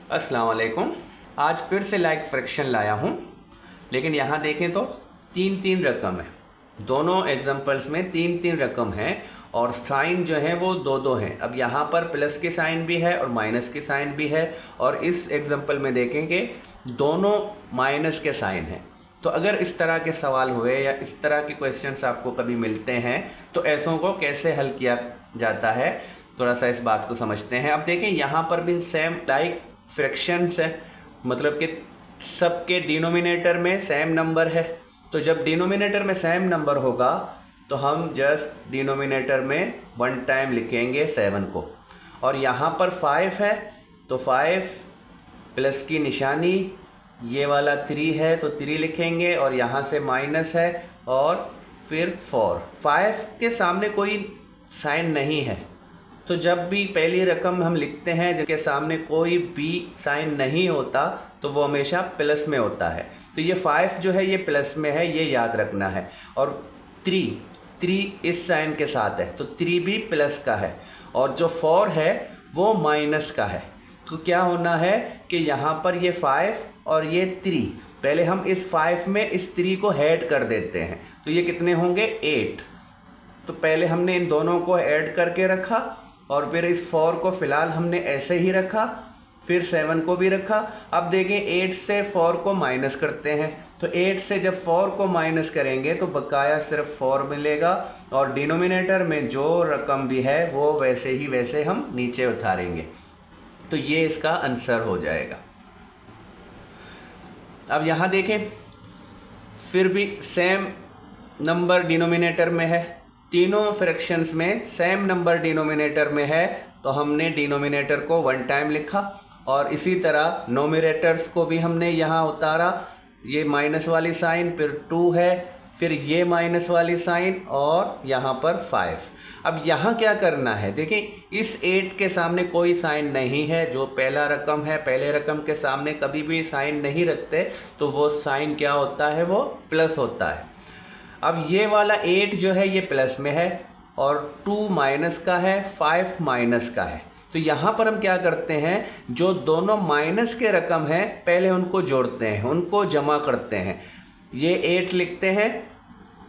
अस्सलाम वालेकुम। आज फिर से लाइक फ्रैक्शन लाया हूँ, लेकिन यहाँ देखें तो तीन तीन रकम है। दोनों एग्जांपल्स में तीन तीन रकम है और साइन जो है वो दो दो हैं। अब यहाँ पर प्लस के साइन भी है और माइनस के साइन भी है, और इस एग्जांपल में देखेंगे दोनों माइनस के साइन हैं। तो अगर इस तरह के सवाल हुए या इस तरह के क्वेश्चंस आपको कभी मिलते हैं तो ऐसों को कैसे हल किया जाता है, थोड़ा सा इस बात को समझते हैं। अब देखें यहाँ पर भी सेम लाइक फ्रैक्शंस है, मतलब कि सबके डिनोमिनेटर में सेम नंबर है। तो जब डिनोमिनेटर में सेम नंबर होगा तो हम जस्ट डिनोमिनेटर में वन टाइम लिखेंगे 7 को, और यहाँ पर 5 है तो 5 प्लस की निशानी, ये वाला 3 है तो 3 लिखेंगे, और यहाँ से माइनस है और फिर 4। 5 के सामने कोई साइन नहीं है, तो जब भी पहली रकम हम लिखते हैं जिसके सामने कोई भी साइन नहीं होता तो वो हमेशा प्लस में होता है। तो ये 5 जो है ये प्लस में है, ये याद रखना है। और 3 इस साइन के साथ है तो 3 भी प्लस का है, और जो 4 है वो माइनस का है। तो क्या होना है कि यहाँ पर ये 5 और ये 3, पहले हम इस 5 में इस 3 को ऐड कर देते हैं, तो ये कितने होंगे 8। तो पहले हमने इन दोनों को ऐड करके रखा, और फिर इस 4 को फिलहाल हमने ऐसे ही रखा, फिर 7 को भी रखा। अब देखें 8 से 4 को माइनस करते हैं, तो 8 से जब 4 को माइनस करेंगे तो बकाया सिर्फ 4 मिलेगा, और डिनोमिनेटर में जो रकम भी है वो वैसे ही वैसे हम नीचे उतारेंगे। तो ये इसका आंसर हो जाएगा। अब यहाँ देखें फिर भी सेम नंबर डिनोमिनेटर में है, तीनों फ्रैक्शंस में सेम नंबर डिनोमिनेटर में है, तो हमने डिनोमिनेटर को वन टाइम लिखा, और इसी तरह नोमिनेटर्स को भी हमने यहाँ उतारा। ये माइनस वाली साइन, फिर 2 है, फिर ये माइनस वाली साइन, और यहाँ पर 5। अब यहाँ क्या करना है, देखिए इस 8 के सामने कोई साइन नहीं है, जो पहला रकम है पहले रकम के सामने कभी भी साइन नहीं रखते, तो वो साइन क्या होता है, वो प्लस होता है। अब ये वाला 8 जो है ये प्लस में है, और 2 माइनस का है, 5 माइनस का है। तो यहाँ पर हम क्या करते हैं, जो दोनों माइनस के रकम हैं पहले उनको जोड़ते हैं, उनको जमा करते हैं। ये 8 लिखते हैं,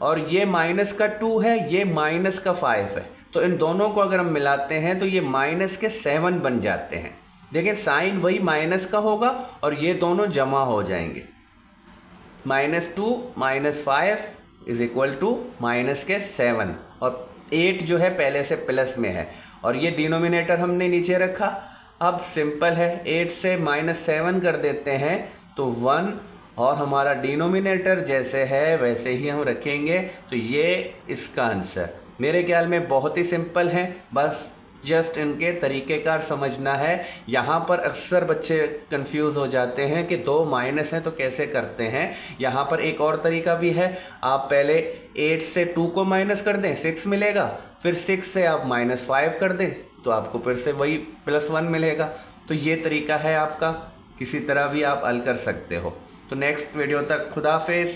और ये माइनस का 2 है, ये माइनस का 5 है, तो इन दोनों को अगर हम मिलाते हैं तो ये माइनस के 7 बन जाते हैं। देखिए साइन वही माइनस का होगा और ये दोनों जमा हो जाएंगे। -2 - 5 इज इक्वल टू माइनस के 7, और 8 जो है पहले से प्लस में है, और ये डिनोमिनेटर हमने नीचे रखा। अब सिंपल है, 8 से -7 कर देते हैं तो 1, और हमारा डिनोमिनेटर जैसे है वैसे ही हम रखेंगे। तो ये इसका आंसर मेरे ख्याल में बहुत ही सिंपल है, बस जस्ट इनके तरीक़ेकार समझना है। यहाँ पर अक्सर बच्चे कंफ्यूज हो जाते हैं कि 2 माइनस हैं तो कैसे करते हैं। यहाँ पर एक और तरीका भी है, आप पहले 8 से 2 को माइनस कर दें, 6 मिलेगा, फिर 6 से आप -5 कर दें तो आपको फिर से वही +1 मिलेगा। तो ये तरीका है आपका, किसी तरह भी आप हल कर सकते हो। तो नेक्स्ट वीडियो तक खुदा हाफिज़।